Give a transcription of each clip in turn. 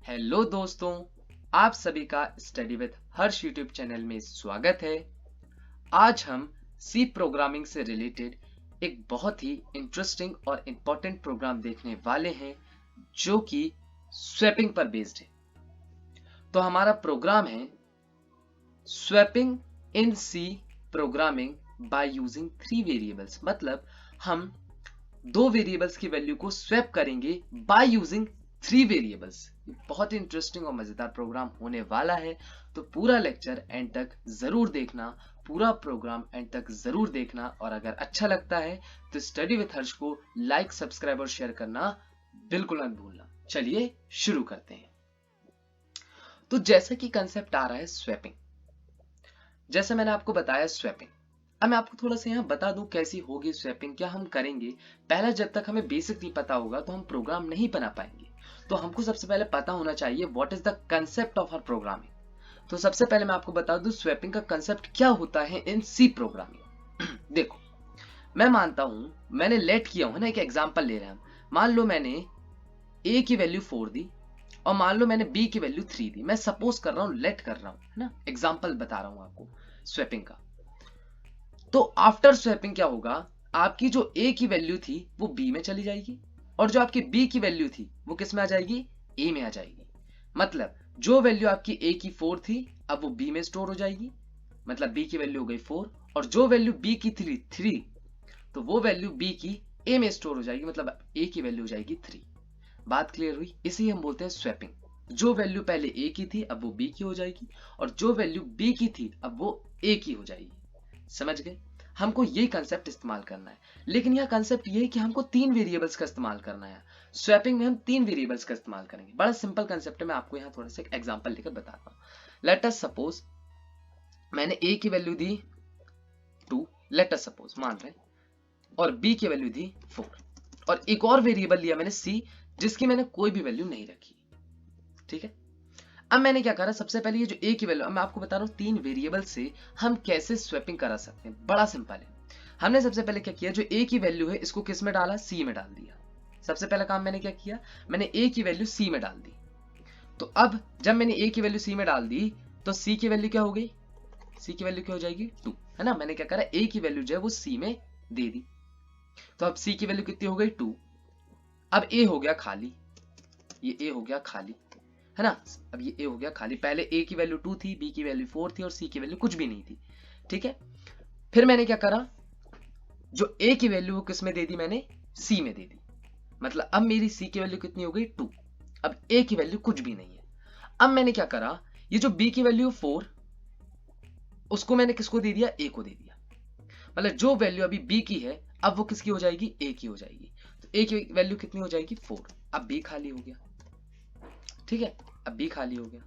Hello दोस्तों, आप सभी का study with Harsh YouTube channel में स्वागत है। आज हम सी प्रोग्रामिंग से रिलेटेड एक बहुत ही इंटरेस्टिंग और इम्पोर्टेंट प्रोग्राम देखने वाले हैं जो कि स्वैपिंग पर बेस्ड है। तो हमारा प्रोग्राम है swapping in C programming by using 3 variables. मतलब हम 2 वेरिएबल्स की वैल्यू को स्वैप करेंगे बाय यूजिंग 3 वेरिएबल्स। बहुत ही इंटरेस्टिंग और मजेदार प्रोग्राम होने वाला है, तो पूरा लेक्चर एंड तक जरूर देखना, पूरा प्रोग्राम एंड तक जरूर देखना। और अगर अच्छा लगता है तो स्टडी विद हर्ष को लाइक, सब्सक्राइब और शेयर करना बिल्कुल मत भूलना। चलिए शुरू करते हैं। तो जैसा कि कंसेप्ट आ रहा है स्वैपिंग, जैसे मैंने आपको बताया स्वैपिंग। अब मैं आपको थोड़ा सा यहाँ बता दूं कैसी होगी स्वैपिंग, क्या हम करेंगे। पहला, जब तक हमें बेसिक नहीं पता होगा तो हम प्रोग्राम नहीं बना पाएंगे। तो हमको सबसे पहले पता होना चाहिए what is the concept of our programming. तो सबसे पहले मैं आपको बता दूं स्वैपिंग का कंसेप्ट क्या होता है इन सी प्रोग्रामिंग। देखो, मैं मानता हूं, मैंने लेट किया हूं ना, एक एग्जाम्पल ले रहे हैं हम। मान लो मैंने a की वैल्यू 4 दी और मान लो मैंने b की वैल्यू 3 दी। मैं सपोज कर रहा हूं, लेट कर रहा हूं, है ना, एग्जाम्पल बता रहा हूं आपको स्वैपिंग का। तो आफ्टर स्वैपिंग क्या होगा, आपकी जो a की वैल्यू थी वो b में चली जाएगी और जो आपकी b की वैल्यू थी वो किस में आ जाएगी, a में आ जाएगी। मतलब जो वैल्यू आपकी a की 4 थी अब वो b में स्टोर हो जाएगी। मतलब b की वैल्यू हो गई 4 और जो वैल्यू b की थी 3, तो वो वैल्यू b की a में स्टोर हो जाएगी। मतलब a की वैल्यू हो जाएगी 3। बात क्लियर हुई? इसी हम बोलते हैं स्वैपिंग। जो वैल्यू पहले a की थी अब वो b की हो जाएगी और जो वैल्यू b की थी अब वो a की हो जाएगी। समझ गए? हमको ये कंसेप्ट इस्तेमाल करना है। लेकिन यह कंसेप्ट ये है कि हमको 3 वेरिएबल्स का इस्तेमाल करना है। स्वैपिंग में हम 3 वेरिएबल्स का इस्तेमाल करेंगे। बड़ा सिंपल कंसेप्ट है, मैं आपको यहाँ थोड़ा सा एग्जांपल लेकर बताता हूँ। लेट अस सपोज मैंने a की वैल्यू दी 2, लेट अस सपोज मान रहे हैं, और b की वैल्यू दी 4 और एक और वेरिएबल लिया मैंने c, जिसकी मैंने कोई भी वैल्यू नहीं रखी। ठीक है, अब मैंने क्या करा, सबसे पहले ये जो a की वैल्यू, मैं आपको बता रहा हूँ 3 वेरिएबल से हम कैसे स्वैपिंग करा सकते हैं। बड़ा सिंपल है। हमने सबसे पहले क्या किया, जो a की वैल्यू है इसको किस में डाला, c में डाल दिया। सबसे पहला काम मैंने क्या किया, मैंने a की वैल्यू c में डाल दी। तो अब जब मैंने a की वैल्यू c में डाल दी तो c की वैल्यू क्या हो गई, c की वैल्यू क्या हो जाएगी 2, है ना। मैंने क्या करा, a की वैल्यू जो है वो c में दे दी। तो अब c की वैल्यू कितनी हो गई 2। अब a हो गया खाली, ये a हो गया खाली, है ना। अब ये a हो गया खाली। पहले a की वैल्यू 2 थी, b की वैल्यू 4 थी और c की वैल्यू कुछ भी नहीं थी। ठीक है, फिर मैंने क्या करा, जो a की वैल्यू किस में दे दी, मैंने c में दे दी। मतलब अब मेरी c की वैल्यू कितनी हो गई 2। अब a की वैल्यू कुछ भी नहीं है। अब मैंने क्या करा, ये जो b की वैल्यू 4 उसको मैंने किसको दे दिया, a को दे दिया। मतलब जो वैल्यू अभी b की है अब वो किसकी हो जाएगी, a की हो जाएगी। तो a की वैल्यू कितनी हो जाएगी 4। अब b खाली हो गया। ठीक है, अब b खाली हो गया।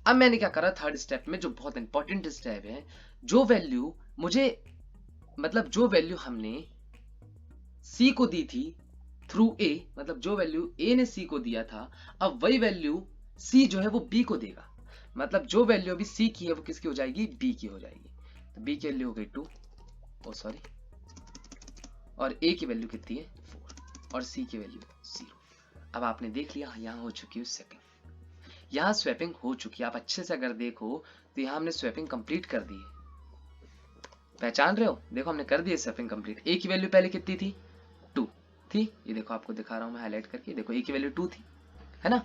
अब मैंने क्या करा, थर्ड स्टेप में, जो बहुत इंपॉर्टेंट स्टेप है, जो वैल्यू मुझे, मतलब जो वैल्यू हमने c को दी थी थ्रू a, मतलब जो वैल्यू a ने c को दिया था, अब वही वैल्यू c जो है वो b को देगा। मतलब जो वैल्यू अभी c की है वो किसकी हो जाएगी, b की हो जाएगी। तो b की वैल्यू हो गई 2, ओ सॉरी, और a की वैल्यू कितनी है 4 और c की वैल्यू 0। अब आपने देख लिया, यहाँ हो चुकी है स्वैपिंग। यहाँ स्वैपिंग हो चुकी है। आप अच्छे से अगर देखो तो यहाँ हमने स्वैपिंग कंप्लीट कर दी है। पहचान रहे हो? देखो हमने कर दी है स्वैपिंग कंप्लीट। a की वैल्यू पहले कितनी थी, 2 थी। ये देखो आपको दिखा रहा हूं मैं हाईलाइट करके। देखो a की वैल्यू 2 थी, है ना।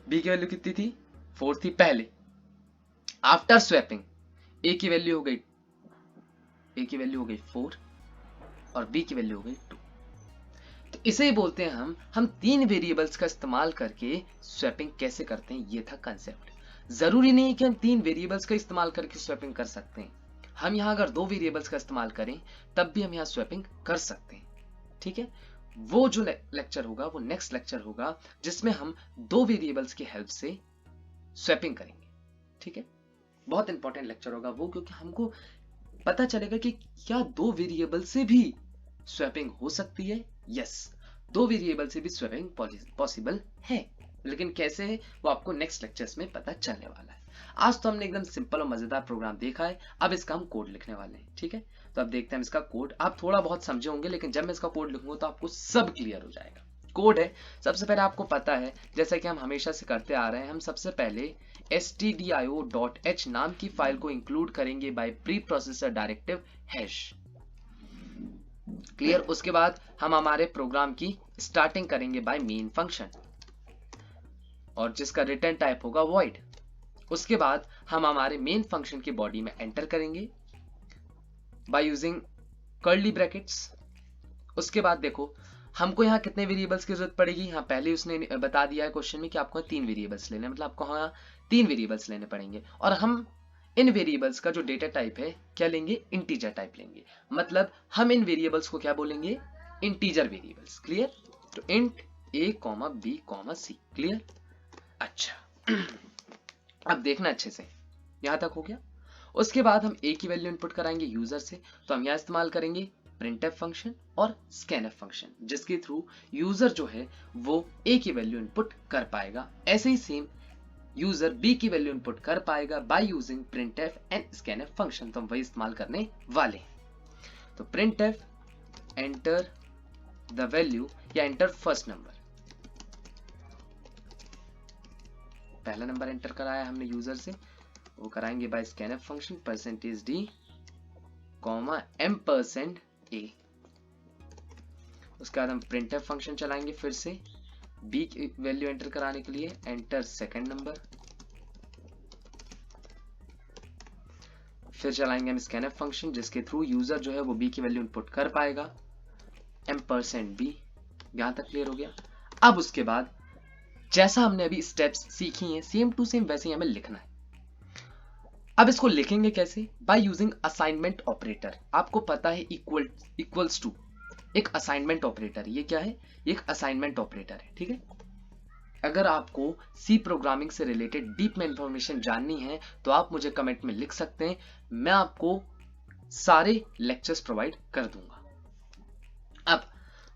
b की वैल्यू कितनी थी, 4 थी पहले। आफ्टर स्वैपिंग a की वैल्यू हो गई, a की वैल्यू हो गई 4 और b की वैल्यू हो गई 2। तो इसे ही बोलते हैं हम 3 वेरिएबल्स का इस्तेमाल करके स्वैपिंग कैसे करते हैं। ये था कंसेप्ट। जरूरी नहीं है कि हम 3 वेरिएबल्स का इस्तेमाल करके स्वैपिंग कर सकते हैं। हम यहाँ अगर 2 वेरिएबल्स का इस्तेमाल करें तब भी हम यहाँ स्वैपिंग कर सकते हैं। ठीक है, वो जो लेक्चर होगा वो नेक्स्ट लेक्चर होगा जिसमें हम 2 वेरिएबल्स की हेल्प से स्वैपिंग करेंगे। ठीक है, बहुत इंपॉर्टेंट लेक्चर होगा वो, क्योंकि हमको पता चलेगा कि क्या 2 वेरिएबल से भी स्वैपिंग हो सकती है। यस, 2 वेरिएबल से भी स्वैपिंग पॉसिबल है, लेकिन कैसे है वो आपको नेक्स्ट लेक्चर्स में पता चलने वाला है। आज तो हमने एकदम सिंपल और मजेदार प्रोग्राम देखा है, अब इसका हम कोड लिखने वाले हैं। ठीक है, तो अब देखते हैं इसका कोड। आप थोड़ा बहुत समझे होंगे, लेकिन जब मैं इसका कोड लिखूंगा तो आपको सब क्लियर हो जाएगा। कोड है। सबसे पहले आपको पता है, जैसा कि हम हमेशा से करते आ रहे हैं, हम सबसे पहले stdio.h नाम की फाइल को इंक्लूड करेंगे by pre processor directive hash. Clear. उसके बाद हम हमारे प्रोग्राम की स्टार्टिंग करेंगे बाय मेन फंक्शन, और जिसका रिटर्न टाइप होगा void। उसके बाद हम हमारे मेन फंक्शन की बॉडी में एंटर करेंगे बाय यूजिंग कर्ली ब्रैकेट्स। उसके बाद देखो हमको यहाँ कितने वेरिएबल्स की जरूरत पड़ेगी। यहाँ पहले उसने बता दिया है क्वेश्चन में कि आपको 3 वेरिएबल्स लेने, मतलब आपको यहाँ 3 वेरिएबल्स लेने पड़ेंगे, और हम इन वेरिएबल्स का जो डेटा टाइप है क्या लेंगे, इंटीजर टाइप लेंगे। मतलब हम इन वेरिएबल्स को क्या बोलेंगे, इंटीजर वेरिएबल्स। क्लियर। तो int a, b, c। Clear. अच्छा अब देखना अच्छे से, यहां तक हो गया। उसके बाद हम a की वैल्यू इनपुट कराएंगे यूजर से, तो हम यहाँ इस्तेमाल करेंगे printf फंक्शन और scanf फंक्शन, जिसके थ्रू यूजर जो है वो a की वैल्यू इनपुट कर पाएगा। ऐसे ही सेम यूजर b की वैल्यू इनपुट कर पाएगा by using printf and scanf function, तो हम वही इस्तेमाल करने वाले हैं। तो printf एंटर द वैल्यू या एंटर फर्स्ट नंबर, पहला नंबर एंटर कराया हमने यूजर से, वो कराएंगे by scanf function %d, %a। उसके बाद हम printf फंक्शन चलाएंगे फिर से b की वैल्यू एंटर कराने के लिए, एंटर सेकंड नंबर। फिर चलाएंगे हम scanf फंक्शन, जिसके थ्रू यूजर जो है वो b की वैल्यू इनपुट कर पाएगा, %b। यहां तक क्लियर हो गया। अब उसके बाद जैसा हमने अभी स्टेप्स सीखी हैं सेम टू सेम वैसे ही हमें लिखना है। अब इसको लिखेंगे कैसे, बाय यूजिंग असाइनमेंट ऑपरेटर। आपको पता है इक्वल्स टू एक असाइनमेंट ऑपरेटर, ये क्या है, एक असाइनमेंट ऑपरेटर है। ठीक है। अगर आपको सी प्रोग्रामिंग से रिलेटेड डीप में इंफॉर्मेशन जाननी है तो आप मुझे कमेंट में लिख सकते हैं, मैं आपको सारे लेक्चर्स प्रोवाइड कर दूंगा। अब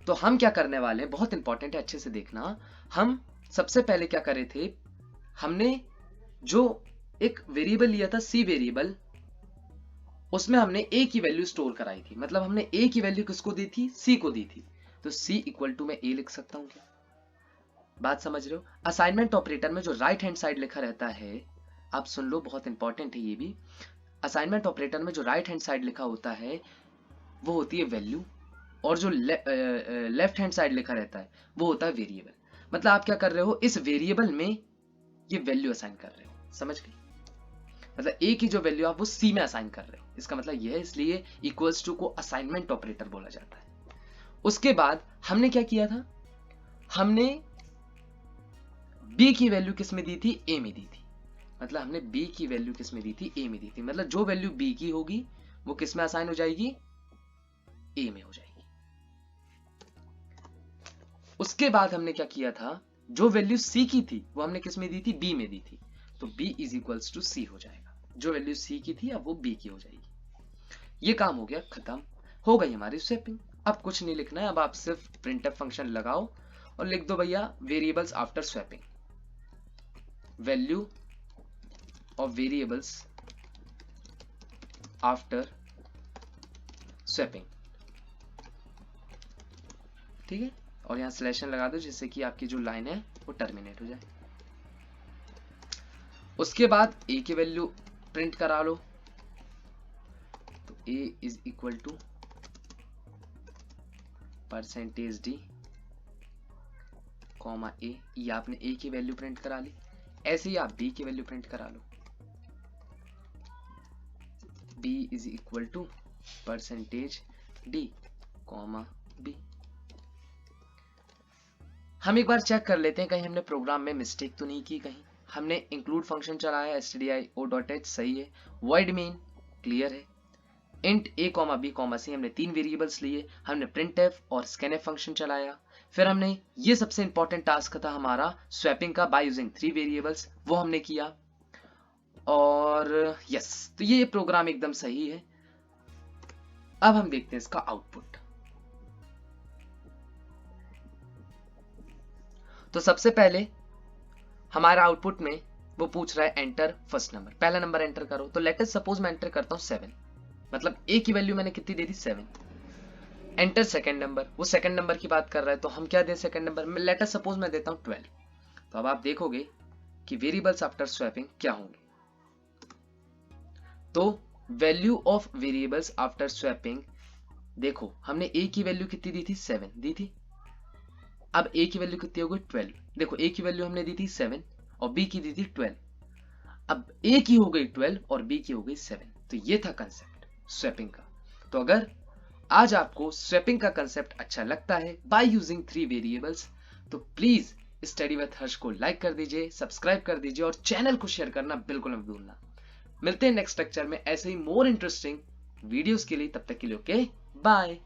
तो हम क्या करने वाले हैं, बहुत इंपॉर्टेंट है, अच्छे से देखना। हम सबसे पहले क्या करे थे, हमने जो एक वेरिएबल लिया था सी वेरिएबल, उसमें हमने a की वैल्यू स्टोर कराई थी। मतलब हमने a की वैल्यू किसको दी थी, c को दी थी। तो c इक्वल टू में a लिख सकता हूं क्या, बात समझ रहे हो। असाइनमेंट ऑपरेटर में जो राइट हैंड साइड लिखा रहता है, आप सुन लो, बहुत इंपॉर्टेंट है ये भी। असाइनमेंट ऑपरेटर में जो राइट हैंड साइड लिखा होता है वो होती है वैल्यू, और जो लेफ्ट हैंड साइड लिखा रहता है वो होता है वेरिएबल। मतलब आप क्या कर रहे हो, इस वेरिएबल में ये वैल्यू असाइन कर रहे हो, समझ गए। मतलब a की जो वैल्यू आप वो c में असाइन कर रहे हो, इसका मतलब यह है, इसलिए इक्वल्स टू को असाइनमेंट ऑपरेटर बोला जाता है। उसके बाद हमने क्या किया था, हमने b की वैल्यू किस में दी थी, a में दी थी। मतलब हमने b की वैल्यू किस में दी थी, a में दी थी। मतलब जो वैल्यू b की होगी वो किस में असाइन हो जाएगी, a में हो जाएगी। उसके बाद हमने क्या किया था, जो वैल्यू c की थी वो हमने किस में दी थी, b में दी थी। तो b is equals to c हो जाएगा। जो वैल्यू c की थी अब वो b की हो जाएगी। ये काम हो गया खत्म, हो गई हमारी स्वैपिंग। अब कुछ नहीं लिखना है, अब आप सिर्फ printf फंक्शन लगाओ और लिख दो भैया variables after swapping, value of variables after swapping. ठीक है। और यहां स्लैशन लगा दो जिससे कि आपकी जो लाइन है वो टर्मिनेट हो जाए। उसके बाद a की वैल्यू प्रिंट करा लो, तो a is equal to %d, a। ये आपने a की वैल्यू प्रिंट करा ली। ऐसे ही आप b की वैल्यू प्रिंट करा लो, b is equal to %d, b। हम एक बार चेक कर लेते हैं कहीं हमने प्रोग्राम में मिस्टेक तो नहीं की। कहीं हमने इंक्लूड फंक्शन चलाया stdio.h, सही है। void main क्लियर है। int a, b, c हमने 3 वेरिएबल्स लिए। हमने printf और scanf फंक्शन चलाया। फिर हमने, ये सबसे इंपॉर्टेंट टास्क था हमारा स्वैपिंग का बाय यूजिंग 3 वेरिएबल्स, वो हमने किया। और यस, तो ये प्रोग्राम एकदम सही है। अब हम देखते हैं इसका आउटपुट। तो सबसे पहले हमारा आउटपुट में वो पूछ रहा है एंटर फर्स्ट नंबर, पहला नंबर एंटर करो। तो लेट अस सपोज मैं एंटर करता हूं 7, मतलब a की वैल्यू मैंने कितनी दे दी, 7। एंटर सेकंड नंबर, वो सेकंड नंबर की बात कर रहा है तो हम क्या दें सेकंड नंबर में, लेट अस सपोज मैं देता हूं 12। तो अब आप देखोगे कि वेरिएबल्स आफ्टर स्वैपिंग क्या होंगे। तो value of variables after swapping, देखो हमने a की वैल्यू कितनी दी थी, 7 दी थी। अब a की वैल्यू कितनी हो गई, 12। देखो a की वैल्यू हमने दी थी 7 और b की दी थी 12। अब a की हो गई 12 और b की हो गई 7। तो ये था कंसेप्ट स्वैपिंग का। तो अगर आज आपको स्वैपिंग का कंसेप्ट अच्छा लगता है बाय यूजिंग 3 वेरिएबल्स, तो प्लीज स्टडी विद हर्ष को लाइक कर दीजिए, सब्सक्राइब कर दीजिए और चैनल को शेयर करना बिल्कुल मत भूलना। मिलते हैं नेक्स्ट लेक्चर में ऐसे ही मोर इंटरेस्टिंग वीडियोस के लिए, तब तक के लिए ओके बाय।